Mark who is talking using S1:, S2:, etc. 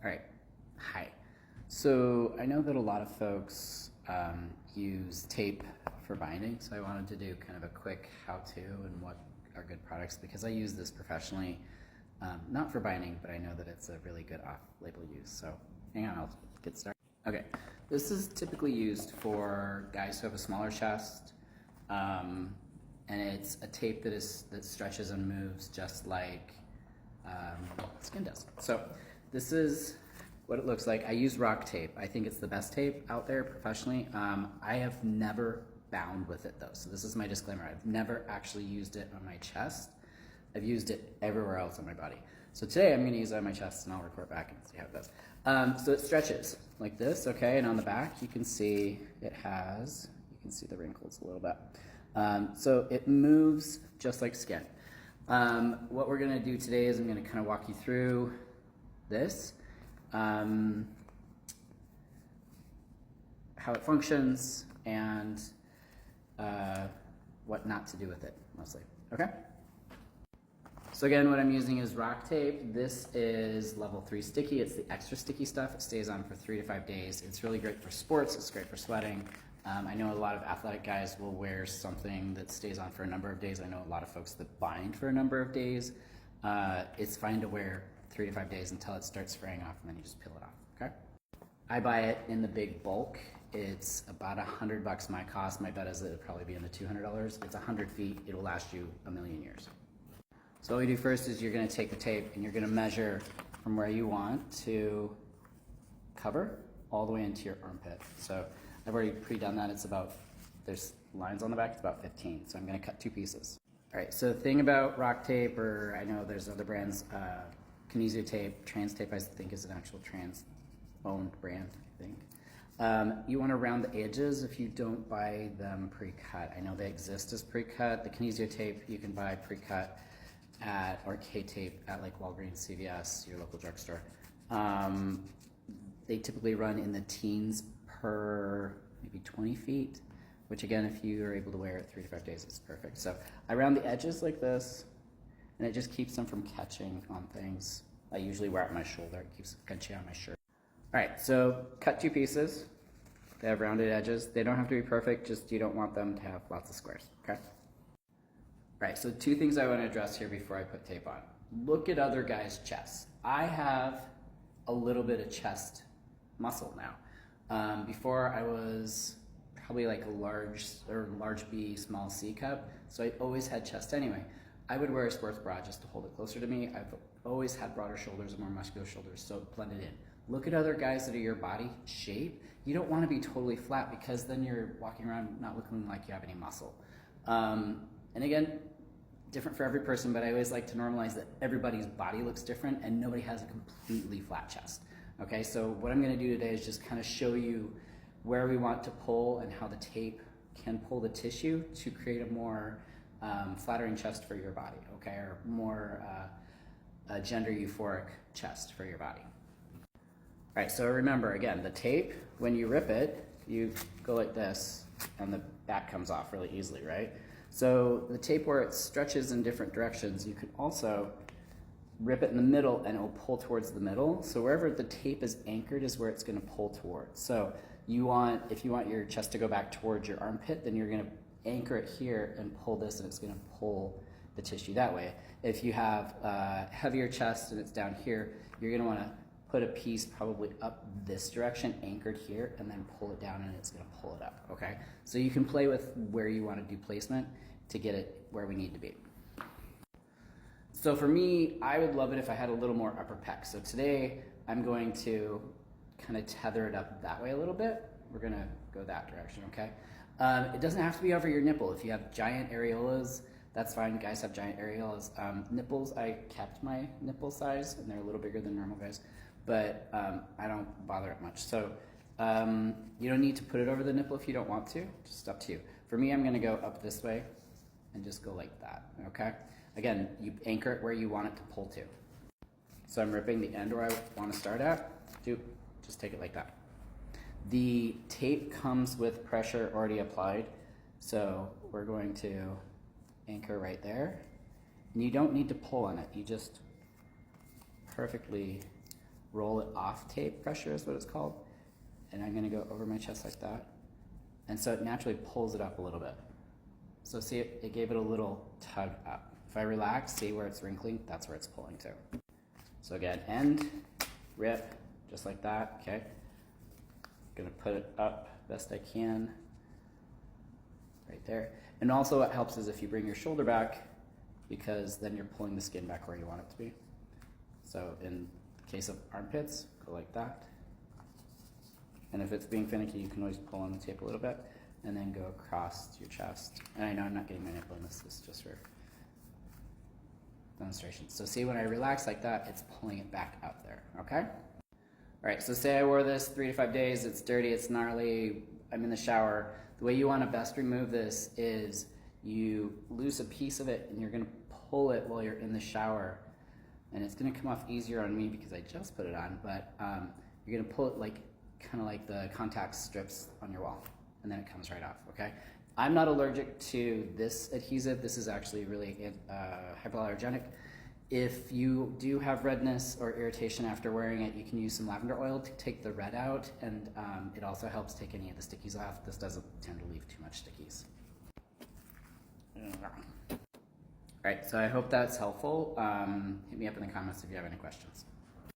S1: All right, hi. So I know that a lot of folks use tape for binding, so I wanted to do kind of a quick how-to and what are good products because I use this professionally, not for binding, but I know that it's a really good off-label use. So hang on, I'll get started. Okay, this is typically used for guys who have a smaller chest, and it's a tape that stretches and moves just like skin does. So this is what it looks like. I use rock tape. I think it's the best tape out there professionally. I have never bound with it though. So this is my disclaimer. I've never actually used it on my chest. I've used it everywhere else on my body. So today I'm gonna use it on my chest and I'll report back and see how it does. So it stretches like this, okay? And on the back you can see it has, you can see the wrinkles a little bit. So it moves just like skin. What we're gonna do today is I'm gonna kind of walk you through this, how it functions, and what not to do with it, mostly, okay? So again, what I'm using is rock tape. This is level 3 sticky. It's the extra sticky stuff. It stays on for 3 to 5 days. It's really great for sports. It's great for sweating. I know a lot of athletic guys will wear something that stays on for a number of days. I know a lot of folks that bind for a number of days. It's fine to wear 3 to 5 days until it starts fraying off, and then you just peel it off, okay? I buy it in the big bulk. It's about $100 my cost. My bet is that it'll probably be in the $200. It's 100 feet. It'll last you a million years. So what we do first is you're gonna take the tape and you're gonna measure from where you want to cover all the way into your armpit. So I've already pre-done that. It's about, there's lines on the back, it's about 15. So I'm gonna cut 2 pieces. All right, so the thing about rock tape, or I know there's other brands, Kinesio tape, Trans tape I think is an actual trans owned brand, I think. You wanna round the edges if you don't buy them pre-cut. I know they exist as pre-cut. The Kinesio tape you can buy pre-cut at, or K-tape at like Walgreens, CVS, your local drugstore. They typically run in the teens per maybe 20 feet, which again, if you are able to wear it 3 to 5 days, it's perfect. So I round the edges like this, and it just keeps them from catching on things. I usually wear it on my shoulder. It keeps catching on my shirt. All right, so cut 2 pieces. They have rounded edges. They don't have to be perfect, just you don't want them to have lots of squares, okay? Right, so 2 things I want to address here before I put tape on. Look at other guys' chests. I have a little bit of chest muscle now. Before I was probably like a large B, small C cup, so I always had chest anyway. I would wear a sports bra just to hold it closer to me. I've always had broader shoulders and more muscular shoulders, so it blended in. Look at other guys that are your body shape. You don't want to be totally flat because then you're walking around not looking like you have any muscle. And again, different for every person, but I always like to normalize that everybody's body looks different and nobody has a completely flat chest. Okay, so what I'm gonna do today is just kind of show you where we want to pull and how the tape can pull the tissue to create a more flattering chest for your body, okay, or more gender euphoric chest for your body. All right, so remember, again, the tape, when you rip it, you go like this and the back comes off really easily, right? So the tape where it stretches in different directions, you can also rip it in the middle and it will pull towards the middle. So wherever the tape is anchored is where it's gonna pull towards. So if you want your chest to go back towards your armpit, then you're gonna anchor it here and pull this and it's gonna pull the tissue that way. If you have a heavier chest and it's down here, you're gonna wanna put a piece probably up this direction, anchored here, and then pull it down and it's gonna pull it up, okay? So you can play with where you wanna do placement to get it where we need to be. So for me, I would love it if I had a little more upper pec. So today, I'm going to kind of tether it up that way a little bit. We're gonna go that direction, okay? It doesn't have to be over your nipple. If you have giant areolas, that's fine. Guys have giant areolas. Nipples, I kept my nipple size, and they're a little bigger than normal guys, but I don't bother it much. So you don't need to put it over the nipple if you don't want to, just up to you. For me, I'm gonna go up this way and just go like that, okay? Again, you anchor it where you want it to pull to. So I'm ripping the end where I wanna start at, just take it like that. The tape comes with pressure already applied, so we're going to anchor right there. And you don't need to pull on it, you just perfectly roll it off tape pressure is what it's called. And I'm gonna go over my chest like that. And so it naturally pulls it up a little bit. So see, it gave it a little tug up. If I relax, see where it's wrinkling, that's where it's pulling to. So again, end, rip, just like that, okay? Gonna put it up best I can, right there. And also what helps is if you bring your shoulder back, because then you're pulling the skin back where you want it to be. So in the case of armpits, go like that. And if it's being finicky, you can always pull on the tape a little bit and then go across your chest. And I know I'm not getting my nipple in this is just for demonstration. So see, when I relax like that, it's pulling it back up there, okay? All right, so say I wore this 3 to 5 days, it's dirty, it's gnarly, I'm in the shower. The way you wanna best remove this is you lose a piece of it and you're gonna pull it while you're in the shower. And it's gonna come off easier on me because I just put it on, but you're gonna pull it like, kind of like the contact strips on your wall, and then it comes right off, okay? I'm not allergic to this adhesive. This is actually really hypoallergenic. If you do have redness or irritation after wearing it, you can use some lavender oil to take the red out, and it also helps take any of the stickies off. This doesn't tend to leave too much stickies. All right, so I hope that's helpful. Hit me up in the comments if you have any questions.